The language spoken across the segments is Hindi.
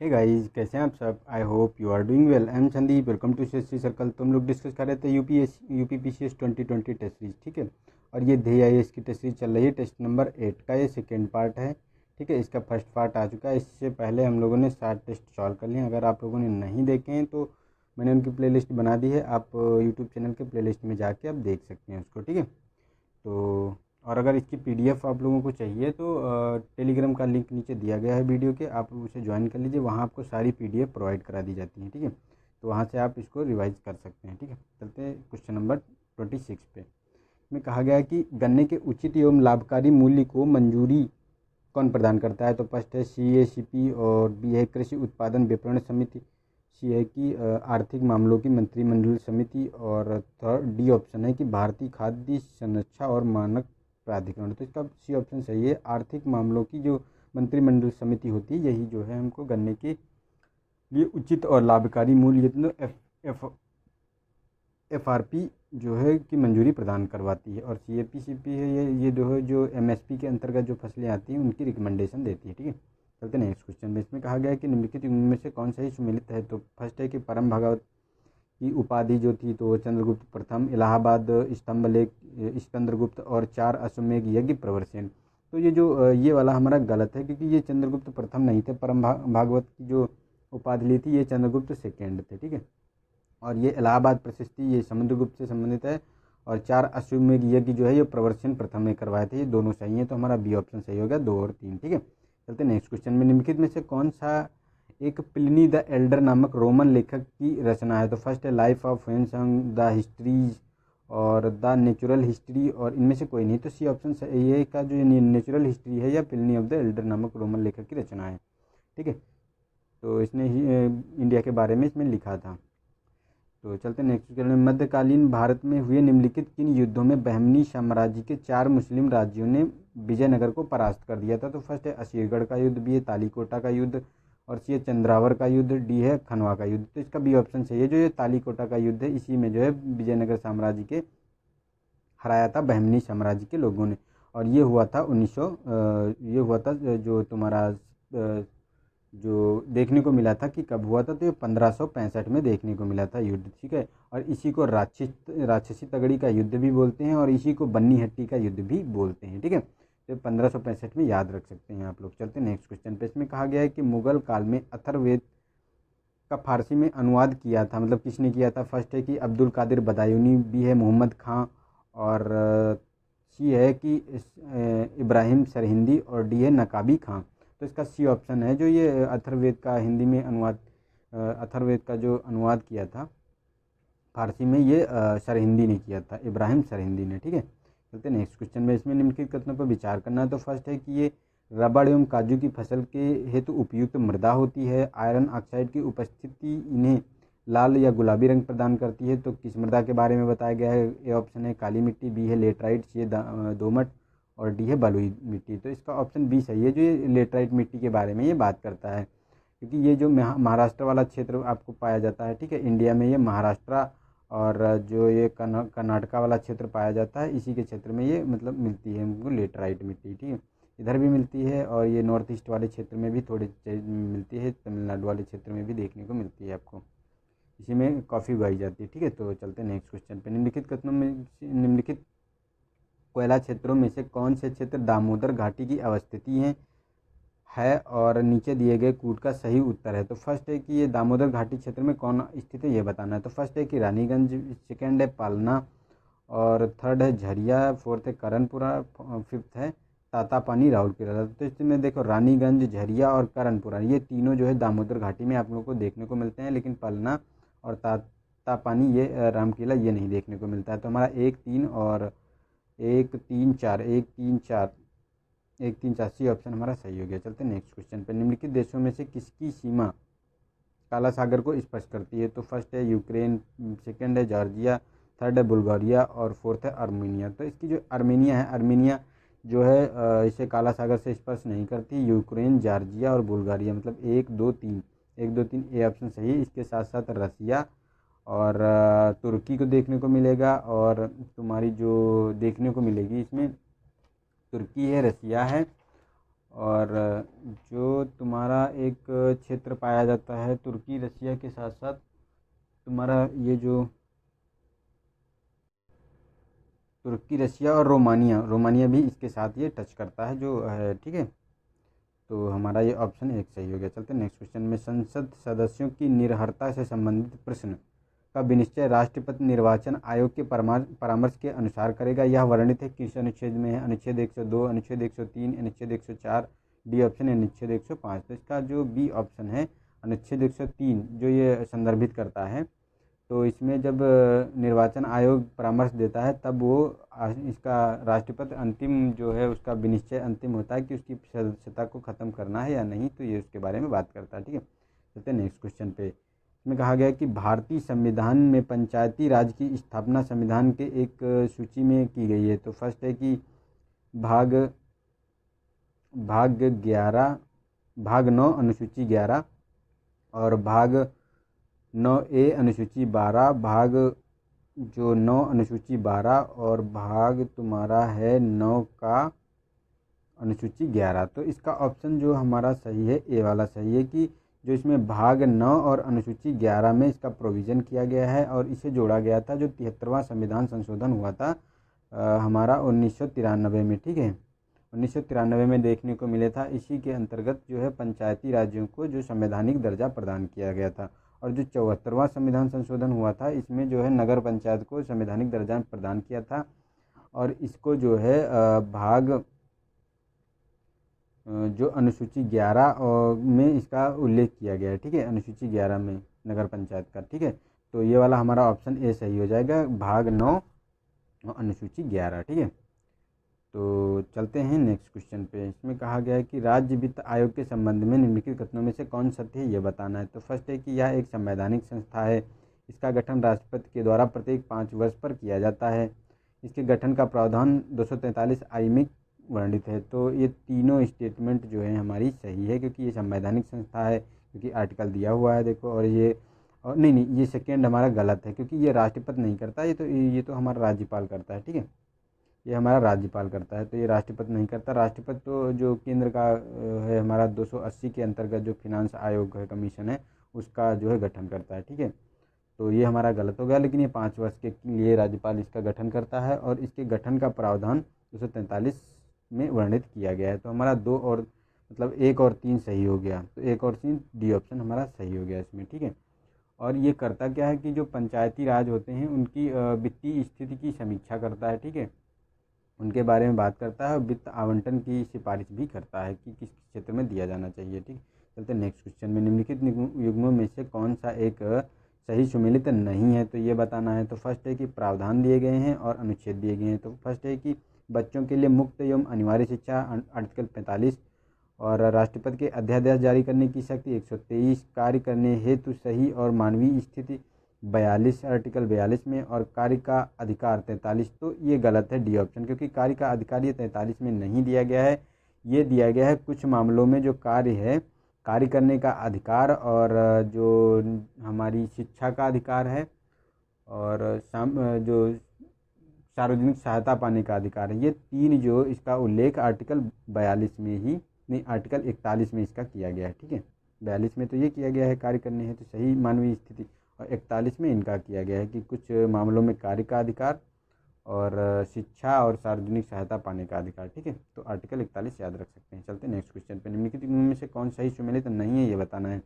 हे गाइस, कैसे हैं आप सब। I hope you are doing well. I am Sandeep, welcome to C circle. तो हम लोग डिस्कस कर रहे थे यूपीपीसीएस 2020 टेस्ट सीरीज, ठीक है। और ये DIS की टेस्ट सीरीज चल रही है। टेस्ट नंबर 8 का ये सेकेंड पार्ट है, ठीक है। इसका फर्स्ट पार्ट आ चुका है। इससे पहले हम लोगों ने 7 टेस्ट सॉल्व कर लिए। अगर आप लोगों ने नहीं देखे हैं तो मैंने उनकी प्लेलिस्ट बना दी है, आप यूट्यूब चैनल के प्लेलिस्ट में जाके आप देख सकते हैं उसको, ठीक है। तो और अगर इसकी PDF आप लोगों को चाहिए तो टेलीग्राम का लिंक नीचे दिया गया है वीडियो के, आप उसे ज्वाइन कर लीजिए। वहाँ आपको सारी PDF प्रोवाइड करा दी जाती है, ठीक है। तो वहाँ से आप इसको रिवाइज कर सकते हैं, ठीक है। चलते हैं क्वेश्चन नंबर 26 पे। इसमें कहा गया है कि गन्ने के उचित एवं लाभकारी मूल्य को मंजूरी कौन प्रदान करता है। तो फर्स्ट है CACP, और B है कृषि उत्पादन विपणन समिति, C है कि आर्थिक मामलों की मंत्रिमंडल समिति, और थर्ड D ऑप्शन है कि भारतीय खाद्य संरक्षा और मानक प्राधिकरण। तो इसका C ऑप्शन सही है। आर्थिक मामलों की जो मंत्रिमंडल समिति होती है, यही जो है हमको गन्ने के लिए उचित और लाभकारी मूल्य FRP जो है कि मंजूरी प्रदान करवाती है। और CAPCP है, ये जो है जो MSP के अंतर्गत जो फसलें आती हैं उनकी रिकमेंडेशन देती है, ठीक है। चलते हैं नेक्स्ट क्वेश्चन में। इसमें कहा गया है कि निम्नलिखित में से कौन सा ही सुमेलित है। तो फर्स्ट है कि परम भागवत की उपाधि जो थी तो चंद्रगुप्त प्रथम, इलाहाबाद स्तंभलेख स्कंदरगुप्त, और 4 अश्वमेध यज्ञ प्रवरसेन। तो ये जो ये वाला हमारा गलत है, क्योंकि ये चंद्रगुप्त प्रथम नहीं थे। परम भागवत की जो उपाधि ली थी ये चंद्रगुप्त सेकेंड थे, ठीक है। और ये इलाहाबाद प्रशस्ति ये समुद्रगुप्त से संबंधित है। और 4 अश्वमेध यज्ञ जो है ये प्रवरसेन प्रथम ने करवाए थे। ये दोनों सही हैं, तो हमारा B ऑप्शन सही हो गया, 2 और 3, ठीक है। चलते नेक्स्ट क्वेश्चन में। निम्नलिखित में से कौन सा एक प्लिनी द एल्डर नामक रोमन लेखक की रचना है। तो फर्स्ट है लाइफ ऑफ वेन्संग, द हिस्ट्रीज, और द नेचुरल हिस्ट्री, और इनमें से कोई नहीं। तो C ऑप्शन सही है का जो नेचुरल हिस्ट्री है या प्लिनी ऑफ द एल्डर नामक रोमन लेखक की रचना है, ठीक है। तो इसने इंडिया के बारे में इसमें लिखा था। तो चलते नेक्स्ट क्वेश्चन में। मध्यकालीन भारत में हुए निम्नलिखित किन युद्धों में बहमनी साम्राज्य के 4 मुस्लिम राज्यों ने विजयनगर को परास्त कर दिया था। तो फर्स्ट है असीरगढ़ का युद्ध, B है तालीकोटा का युद्ध, और C है चंद्रावर का युद्ध, D है खनवा का युद्ध। तो इसका B ऑप्शन सही है। जो ये तालीकोटा का युद्ध है, इसी में जो है विजयनगर साम्राज्य के हराया था बहमनी साम्राज्य के लोगों ने। और ये हुआ था 1900 ये हुआ था जो तुम्हारा जो देखने को मिला था कि कब हुआ था, तो ये 1565 में देखने को मिला था युद्ध, ठीक है। और इसी को राक्षसी तगड़ी का युद्ध भी बोलते हैं, और इसी को बन्नी हट्टी का युद्ध भी बोलते हैं, ठीक है। तो 1565 में याद रख सकते हैं आप लोग। चलते हैं नेक्स्ट क्वेश्चन पे। इसमें कहा गया है कि मुगल काल में अथर्ववेद का फारसी में अनुवाद किया था, मतलब किसने किया था। फर्स्ट है कि अब्दुल कादिर बदायूनी, B है मोहम्मद खां, और C है कि इब्राहिम सरहिंदी, और D है नकाबी खां। तो इसका C ऑप्शन है। जो ये अथर्ववेद का हिंदी में अनुवाद अथर्ववेद का जो अनुवाद किया था फारसी में, ये सरहिंदी ने किया था, इब्राहिम सरहिंदी ने, ठीक है। चलते हैं नेक्स्ट क्वेश्चन में। इसमें निम्नलिखित कथनों पर विचार करना है। तो फर्स्ट है कि ये रबड़ एवं काजू की फसल के हेतु उपयुक्त मृदा होती है। आयरन ऑक्साइड की उपस्थिति इन्हें लाल या गुलाबी रंग प्रदान करती है। तो किस मृदा के बारे में बताया गया है। ए ऑप्शन है काली मिट्टी, B है लेटराइट, C है दोमट, और D है बलुई मिट्टी। तो इसका ऑप्शन B सही है। जो ये लेटराइट मिट्टी के बारे में ये बात करता है, क्योंकि ये जो महाराष्ट्र वाला क्षेत्र आपको पाया जाता है, ठीक है। इंडिया में ये महाराष्ट्र और जो ये कर्नाटका वाला क्षेत्र पाया जाता है, इसी के क्षेत्र में ये मतलब मिलती है हमको लेटराइट मिट्टी, ठीक है। इधर भी मिलती है, और ये नॉर्थ ईस्ट वाले क्षेत्र में भी थोड़ी मिलती है, तमिलनाडु वाले क्षेत्र में भी देखने को मिलती है आपको। इसी में कॉफ़ी उगाई जाती है, ठीक है। तो चलते हैं नेक्स्ट क्वेश्चन पे। निम्नलिखित कथनों में निम्नलिखित कोयला क्षेत्रों में से कौन से क्षेत्र दामोदर घाटी की अवस्थिति है और नीचे दिए गए कूट का सही उत्तर है। तो फर्स्ट है कि ये दामोदर घाटी क्षेत्र में कौन स्थित है, ये बताना है। तो फर्स्ट है कि रानीगंज, सेकंड है पालना, और थर्ड है झरिया, फोर्थ है करणपुरा, फिफ्थ है तातापानी राउरकेला। तो इसमें देखो रानीगंज, झरिया और करणपुरा, ये तीनों जो है दामोदर घाटी में आप लोगों को देखने को मिलते हैं, लेकिन पलना और तातापानी ये रामकेला ये नहीं देखने को मिलता है। तो हमारा 1 3 और 1 3 4 1 3 4 1 3 4 C ऑप्शन हमारा सही हो गया। चलते हैं नेक्स्ट क्वेश्चन पर। निम्नलिखित देशों में से किसकी सीमा काला सागर को स्पर्श करती है। तो फर्स्ट है यूक्रेन, सेकंड है जॉर्जिया, थर्ड है बुल्गारिया, और फोर्थ है आर्मेनिया। तो इसकी जो आर्मेनिया है, आर्मेनिया जो है इसे काला सागर से स्पर्श नहीं करती। यूक्रेन, जॉर्जिया और बुल्गारिया, मतलब 1 2 3 1 2 3 ए ऑप्शन सही है। इसके साथ साथ रसिया और तुर्की को देखने को मिलेगा, और तुम्हारी जो देखने को मिलेगी इसमें तुर्की है, रसिया है, और जो तुम्हारा एक क्षेत्र पाया जाता है तुर्की रसिया के साथ साथ तुम्हारा ये जो तुर्की रसिया और रोमानिया रोमानिया भी इसके साथ ये टच करता है जो है, ठीक है। तो हमारा ये ऑप्शन एक सही हो गया। चलते हैं नेक्स्ट क्वेश्चन में। संसद सदस्यों की निर्भरता से संबंधित प्रश्न का विनिश्चय राष्ट्रपति निर्वाचन आयोग के परामर्श के अनुसार करेगा। यह वर्णित है किस अनुच्छेद में है? अनुच्छेद 102, अनुच्छेद 103, अनुच्छेद 104, डी ऑप्शन है अनुच्छेद 105। तो इसका जो बी ऑप्शन है अनुच्छेद 103 जो ये संदर्भित करता है। तो इसमें जब निर्वाचन आयोग परामर्श देता है तब वो इसका राष्ट्रपति अंतिम जो है उसका विनिश्चय अंतिम होता है कि उसकी सदस्यता को ख़त्म करना है या नहीं, तो ये उसके बारे में बात करता है, ठीक है। चलते हैं नेक्स्ट क्वेश्चन पे। इसमें कहा गया है कि भारतीय संविधान में पंचायती राज की स्थापना संविधान के एक सूची में की गई है। तो फर्स्ट है कि भाग भाग 11 भाग 9 अनुसूची 11 और भाग 9A अनुसूची 12 भाग जो 9 अनुसूची 12 और भाग तुम्हारा है 9 का अनुसूची 11। तो इसका ऑप्शन जो हमारा सही है ए वाला सही है कि जो इसमें भाग 9 और अनुसूची 11 में इसका प्रोविज़न किया गया है और इसे जोड़ा गया था जो 73वां संविधान संशोधन हुआ था हमारा 1993 में, ठीक है। 1993 में देखने को मिले था। इसी के अंतर्गत जो है पंचायती राज्यों को जो संवैधानिक दर्जा प्रदान किया गया था। और जो 74वां संविधान संशोधन हुआ था इसमें जो है नगर पंचायत को संवैधानिक दर्जा प्रदान किया था और इसको जो है भाग जो अनुसूची 11 में इसका उल्लेख किया गया है, ठीक है। अनुसूची 11 में नगर पंचायत का, ठीक है। तो ये वाला हमारा ऑप्शन ए सही हो जाएगा, भाग 9 अनुसूची 11, ठीक है। तो चलते हैं नेक्स्ट क्वेश्चन पे। इसमें कहा गया है कि राज्य वित्त आयोग के संबंध में निम्नलिखित कथनों में से कौन सत्य है ये बताना है। तो फर्स्ट है कि यह एक संवैधानिक संस्था है। इसका गठन राष्ट्रपति के द्वारा प्रत्येक 5 वर्ष पर किया जाता है। इसके गठन का प्रावधान 243 आई में वर्णित है। तो ये तीनों स्टेटमेंट जो है हमारी सही है क्योंकि ये संवैधानिक संस्था है, क्योंकि आर्टिकल दिया हुआ है देखो। और ये और नहीं, ये सेकेंड हमारा गलत है क्योंकि ये राष्ट्रपति नहीं करता, ये तो हमारा राज्यपाल करता है, ठीक है। ये हमारा राज्यपाल करता है, तो ये राष्ट्रपति नहीं करता। राष्ट्रपति तो जो केंद्र का है हमारा 280 के अंतर्गत जो फिनांस आयोग है, कमीशन है, उसका जो है गठन करता है, ठीक है। तो ये हमारा गलत हो गया, लेकिन ये 5 वर्ष के लिए राज्यपाल इसका गठन करता है और इसके गठन का प्रावधान 243 में वर्णित किया गया है। तो हमारा 2 और मतलब 1 और 3 सही हो गया। तो 1 और 3 डी ऑप्शन हमारा सही हो गया इसमें, ठीक है। और ये करता क्या है कि जो पंचायती राज होते हैं उनकी वित्तीय स्थिति की समीक्षा करता है, ठीक है। उनके बारे में बात करता है और वित्त आवंटन की सिफारिश भी करता है कि किस क्षेत्र में दिया जाना चाहिए, ठीक। चलते नेक्स्ट क्वेश्चन में। निम्नलिखित युग्मों में से कौन सा एक सही सुमेलित नहीं है, तो ये बताना है। तो फर्स्ट है कि प्रावधान दिए गए हैं और अनुच्छेद दिए गए हैं। तो फर्स्ट है कि बच्चों के लिए मुक्त एवं अनिवार्य शिक्षा आर्टिकल 45 और राष्ट्रपति के अध्यादेश जारी करने की शक्ति 123, कार्य करने हेतु सही और मानवीय स्थिति 42 आर्टिकल 42 में और कार्य का अधिकार 43। तो ये गलत है डी ऑप्शन, क्योंकि कार्य का अधिकार ये 43 में नहीं दिया गया है। ये दिया गया है कुछ मामलों में जो कार्य है, कार्य करने का अधिकार और जो हमारी शिक्षा का अधिकार है और जो सार्वजनिक सहायता पाने का अधिकार है, ये 3 जो इसका उल्लेख आर्टिकल 42 में ही नहीं, आर्टिकल 41 में इसका किया गया है, ठीक है। 42 में तो ये किया गया है कार्य करने है तो सही मानवीय स्थिति, और 41 में इनका किया गया है कि कुछ मामलों में कार्य का अधिकार और शिक्षा और सार्वजनिक सहायता पाने का अधिकार, ठीक है। तो आर्टिकल 41 याद रख सकते हैं। चलते हैं नेक्स्ट क्वेश्चन पे। निम्नलिखित में से कौन सही सुमेलित नहीं है ये बताना है।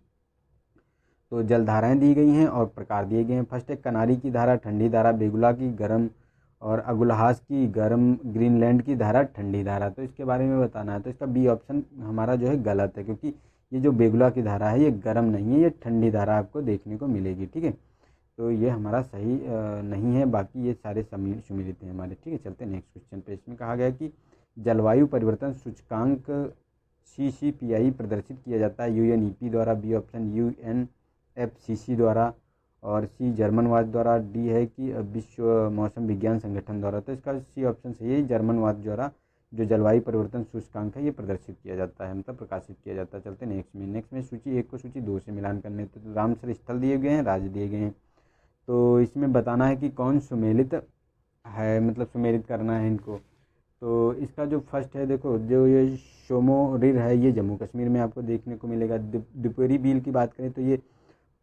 तो जलधाराएं दी गई हैं और प्रकार दिए गए हैं। फर्स्ट है कनारी की धारा ठंडी धारा, बेगुला की गर्म और अगुलहास की गर्म, ग्रीनलैंड की धारा ठंडी धारा। तो इसके बारे में बताना है। तो इसका बी ऑप्शन हमारा जो है गलत है, क्योंकि ये जो बेगुला की धारा है ये गर्म नहीं है, ये ठंडी धारा आपको देखने को मिलेगी, ठीक है। तो ये हमारा सही नहीं है, बाकी ये सारे सुमेलित हैं हमारे, ठीक है। चलते हैं नेक्स्ट क्वेश्चन पे। इसमें कहा गया कि जलवायु परिवर्तन सूचकांक CCPI प्रदर्शित किया जाता है UNEP द्वारा, बी ऑप्शन UNFCCC द्वारा और सी जर्मनवाद द्वारा, डी है कि विश्व मौसम विज्ञान संगठन द्वारा। तो इसका सी ऑप्शन सही है, जर्मनवाद द्वारा जो जलवायु परिवर्तन सूचकांक है ये प्रदर्शित किया जाता है, मतलब प्रकाशित किया जाता है। चलते नेक्स्ट में सूची 1 को सूची 2 से मिलान करने। तो रामसर स्थल दिए गए हैं, राज्य दिए गए हैं। तो इसमें बताना है कि कौन सुमेलित है, मतलब सुमेलित करना है इनको। तो इसका जो फर्स्ट है, देखो जो ये सोमोरिर है ये जम्मू कश्मीर में आपको देखने को मिलेगा। दिपेरी बील की बात करें तो ये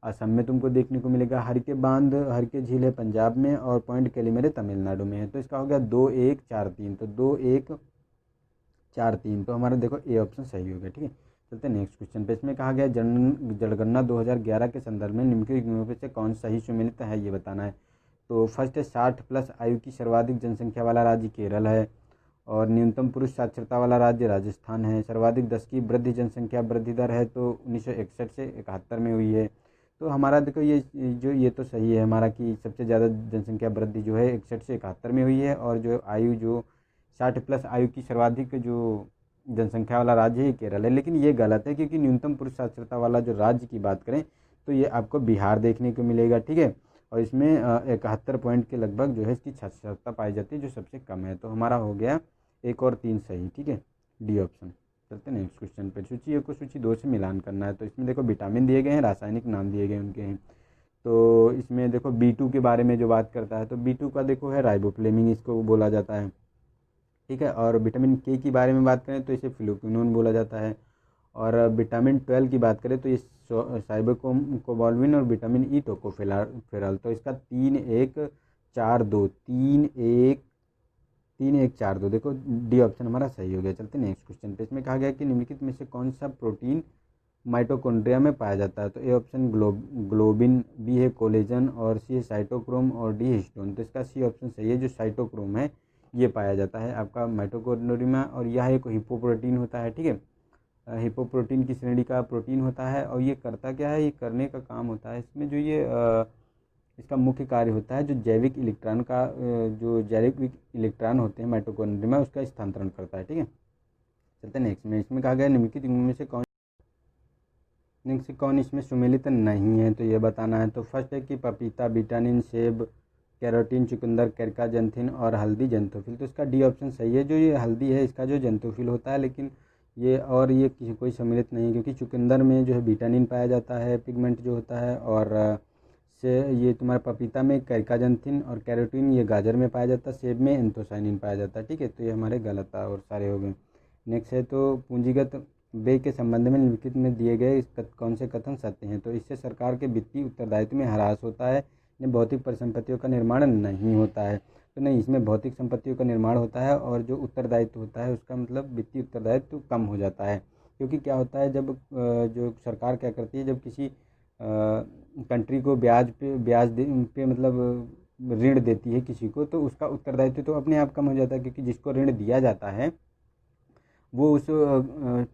असम में तुमको देखने को मिलेगा। हर के बांध, हर के झील है पंजाब में, और पॉइंट कैलिमरे तमिलनाडु में है। तो इसका हो गया 2-1-4-3, तो 2-1-4-3, तो हमारा देखो ए ऑप्शन सही हो गया। ठीक है, चलते हैं नेक्स्ट क्वेश्चन पे। इसमें कहा गया जनगणना 2011 के संदर्भ में निम्नलिखित में से कौन सही सुमेलित है ये बताना है। तो फर्स्ट है 60+ आयु की सर्वाधिक जनसंख्या वाला राज्य केरल है, और न्यूनतम पुरुष साक्षरता वाला राज्य राजस्थान है। सर्वाधिक 10 की वृद्धि जनसंख्या वृद्धि दर है तो 1961 से 71 में हुई है। तो हमारा देखो ये तो सही है हमारा कि सबसे ज़्यादा जनसंख्या वृद्धि जो है 61 से 71 में हुई है, और जो 60+ आयु की सर्वाधिक जो जनसंख्या वाला राज्य है ये केरल है। लेकिन ये गलत है, क्योंकि न्यूनतम पुरुष साक्षरता वाला जो राज्य की बात करें तो ये आपको बिहार देखने को मिलेगा। ठीक है, और इसमें 71 पॉइंट के लगभग जो है इसकी साक्षरता पाई जाती है, जो सबसे कम है। तो हमारा हो गया 1 और 3 सही। ठीक है, डी ऑप्शन। चलते हैं नेक्स्ट क्वेश्चन पे। सूची 1 को सूची 2 से मिलान करना है। तो इसमें देखो विटामिन दिए गए हैं, रासायनिक नाम दिए गए उनके हैं। तो इसमें देखो B2 के बारे में जो बात करता है, तो B2 का देखो है राइबोफ्लेविन, इसको बोला जाता है। ठीक है, और विटामिन K की बारे में बात करें तो इसे फ्लूकिनोन बोला जाता है। और विटामिन 12 की बात करें तो ये साइबोकोबाल्मिन, और विटामिन ई टोकोफेरल। तो इसका 3-1-4-2, 3-1-4-2, देखो डी ऑप्शन हमारा सही हो गया। चलते नेक्स्ट क्वेश्चन पे। इसमें कहा गया कि निम्नलिखित में से कौन सा प्रोटीन माइटोकॉन्ड्रिया में पाया जाता है। तो ए ऑप्शन ग्लोबिन, बी है कोलेजन, और सी है साइटोक्रोम, और डी हिस्टोन। तो इसका सी ऑप्शन सही है, जो साइटोक्रोम है ये पाया जाता है आपका माइटोकॉन्ड्रिया में, और यह एक हिपोप्रोटीन होता है। ठीक है, हिपोप्रोटीन की श्रेणी का प्रोटीन होता है, और ये करता क्या है, ये करने का काम होता है इसमें जो ये इसका मुख्य कार्य होता है जो जैविक इलेक्ट्रॉन होते हैं माइटोकॉन्ड्रिया में, उसका स्थानांतरण करता है। ठीक है, चलते हैं नेक्स्ट में। इसमें कहा गया निम्नलिखित में से कौन इसमें सुमेलित नहीं है, तो ये बताना है। तो फर्स्ट है कि पपीता, बिटानिन, सेब, कैरोटीन, चुकंदर, कैरकाजंथिन, और हल्दी जंतोफिल। तो इसका डी ऑप्शन सही है, जो ये हल्दी है इसका जो जंतोफिल होता है, लेकिन ये किसी कोई सम्मिलित नहीं है, क्योंकि चुकंदर में जो है विटामिन पाया जाता है, पिगमेंट जो होता है, और से ये तुम्हारे पपीता में कैरकाजंथिन और कैरोटीन ये गाजर में पाया जाता है, सेब में एंथोसाइनिन पाया जाता है। ठीक है, तो ये हमारे गलत था और सारे हो गए। नेक्स्ट है तो पूंजीगत व्यय के संबंध में निम्नलिखित में दिए गए कौन से कथन सत्य हैं। तो इससे सरकार के वित्तीय उत्तरदायित्व में ह्रास होता है, भौतिक परिसंपत्तियों का निर्माण नहीं होता है। तो नहीं, इसमें भौतिक संपत्तियों का निर्माण होता है, और जो उत्तरदायित्व होता है उसका मतलब वित्तीय उत्तरदायित्व कम हो जाता है। क्योंकि क्या होता है, जब जो सरकार क्या करती है, जब किसी कंट्री को ब्याज पे मतलब ऋण देती है किसी को, तो उसका उत्तरदायित्व तो अपने आप कम हो जाता है, क्योंकि जिसको ऋण दिया जाता है वो उस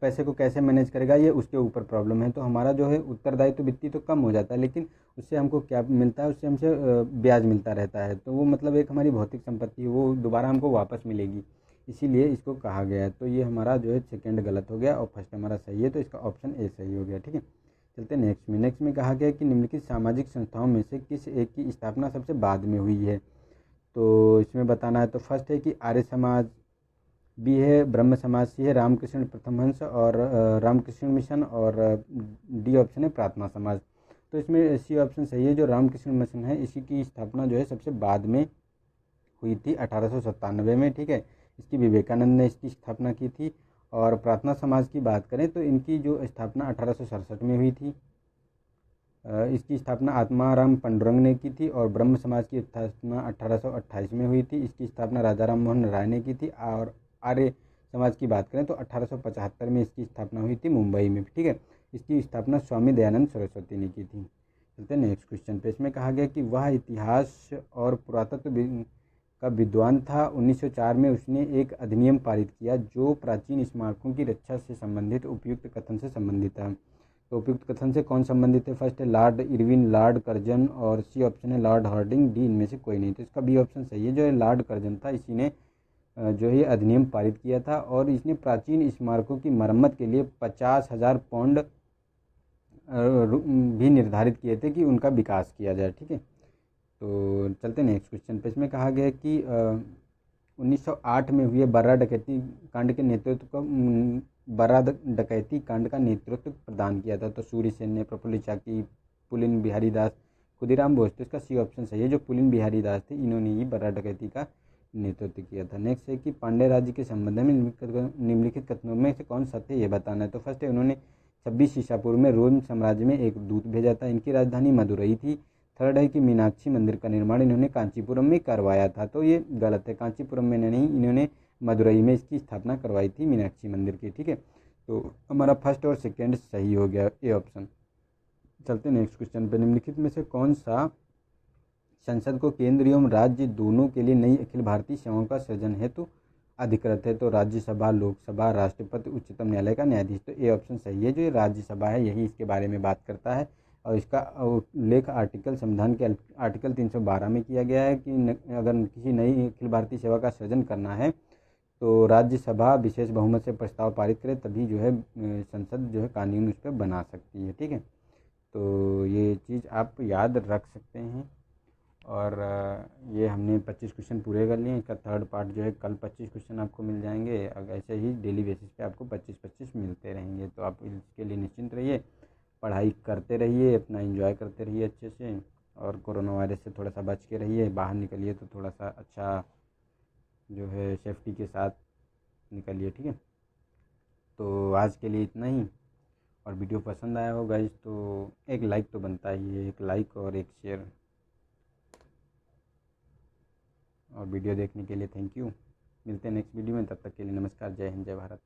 पैसे को कैसे मैनेज करेगा, ये उसके ऊपर प्रॉब्लम है। तो हमारा जो है उत्तरदायित्व वित्तीय तो कम हो जाता है, लेकिन उससे हमको क्या मिलता है, उससे हमसे ब्याज मिलता रहता है। तो वो मतलब एक हमारी भौतिक संपत्ति है, वो दोबारा हमको वापस मिलेगी, इसीलिए इसको कहा गया है। तो ये हमारा जो है सेकंड गलत हो गया, और फर्स्ट हमारा सही है, तो इसका ऑप्शन ए सही हो गया। ठीक है, चलते हैं नेक्स्ट में कहा गया कि निम्नलिखित सामाजिक संस्थाओं में से किस एक की स्थापना सबसे बाद में हुई है। तो इसमें बताना है। तो फर्स्ट है कि आर्य समाज, बी है ब्रह्म समाज, सी है रामकृष्ण परमहंस और रामकृष्ण मिशन, और डी ऑप्शन है प्रार्थना समाज। तो इसमें सी ऑप्शन सही है, जो रामकृष्ण मिशन है इसी की स्थापना जो है सबसे बाद में हुई थी 1897 में। ठीक है, इसकी विवेकानंद ने इसकी स्थापना की थी। और प्रार्थना समाज की बात करें तो इनकी जो स्थापना 1867 में हुई थी। इसकी स्थापना आत्माराम पांडुरंग ने की थी, और ब्रह्म समाज की स्थापना 1828 में हुई थी। इसकी स्थापना राजा राम मोहन राय ने की थी। और आर्य समाज की बात करें तो 1875 में इसकी स्थापना हुई थी मुंबई में। ठीक है, इसकी स्थापना स्वामी दयानंद सरस्वती ने की थी। चलते हैं नेक्स्ट क्वेश्चन पे। इसमें कहा गया कि वह इतिहास और पुरातत्व का विद्वान था। 1904 में उसने एक अधिनियम पारित किया जो प्राचीन स्मारकों की रक्षा से संबंधित उपयुक्त कथन से संबंधित है। तो उपयुक्त कथन से कौन संबंधित है? फर्स्ट है लॉर्ड इरविन, लॉर्ड कर्जन, और सी ऑप्शन है लॉर्ड हार्डिंग, डी इनमें से कोई नहीं। तो इसका बी ऑप्शन सही है, जो है लॉर्ड कर्जन था, इसी ने जो है अधिनियम पारित किया था, और इसने प्राचीन स्मारकों की मरम्मत के लिए 50,000 पाउंड भी निर्धारित किए थे कि उनका विकास किया जाए। ठीक है, तो चलते नेक्स्ट क्वेश्चन पे। इसमें कहा गया कि 1908 में हुए बर्रा डकैती कांड का नेतृत्व प्रदान किया था। तो सूर्य सेन ने, प्रफुल्ल चाकी, पुलिन बिहारी दास, खुदीराम बोस। तो इसका सी ऑप्शन सही है, जो पुलिन बिहारी दास थे इन्होंने ही बर्रा डकैती का नेतृत्व किया था। नेक्स्ट है कि पांड्य राज्य के संबंध में निम्नलिखित कथनों में से कौन सत्य है ये बताना है। तो फर्स्ट है, उन्होंने 26 ईसा पूर्व में रोम साम्राज्य में एक दूत भेजा था। इनकी राजधानी मदुरई थी। थर्ड है कि मीनाक्षी मंदिर का निर्माण इन्होंने कांचीपुरम में करवाया था। तो ये गलत है, कांचीपुरम में नहीं, इन्होंने मदुरई में इसकी स्थापना करवाई थी मीनाक्षी मंदिर की। ठीक है, तो हमारा फर्स्ट और सेकेंड सही हो गया, ए ऑप्शन। चलते नेक्स्ट क्वेश्चन पे। निम्नलिखित में से कौन सा संसद को केंद्र एवं राज्य दोनों के लिए नई अखिल भारतीय सेवाओं का सृजन हेतु अधिकृत है? तो राज्यसभा, लोकसभा, राष्ट्रपति, उच्चतम न्यायालय का न्यायाधीश। तो ये ऑप्शन सही है। जो ये राज्यसभा है यही इसके बारे में बात करता है और इसका उल्लेख आर्टिकल संविधान के आर्टिकल 312 में किया गया है कि अगर किसी नई अखिल भारतीय सेवा का सृजन करना है तो राज्यसभा विशेष बहुमत से प्रस्ताव पारित करे, तभी जो है संसद जो है कानून उस पर बना सकती है। ठीक है, तो ये चीज़ आप याद रख सकते हैं। और ये हमने 25 क्वेश्चन पूरे कर लिए। इसका थर्ड पार्ट जो है कल 25 क्वेश्चन आपको मिल जाएंगे। अगर ऐसे ही डेली बेसिस पे आपको 25-25 मिलते रहेंगे, तो आप इसके लिए निश्चिंत रहिए, पढ़ाई करते रहिए, अपना एंजॉय करते रहिए अच्छे से, और कोरोना वायरस से थोड़ा सा बच के रहिए। बाहर निकलिए तो थोड़ा सा अच्छा जो है सेफ्टी के साथ निकलिए। ठीक है, तो आज के लिए इतना ही। और वीडियो पसंद आया हो गाइस तो एक लाइक तो बनता ही है, एक लाइक और एक शेयर। और वीडियो देखने के लिए थैंक यू। मिलते हैं नेक्स्ट वीडियो में, तब तक के लिए नमस्कार, जय हिंद, जय भारत।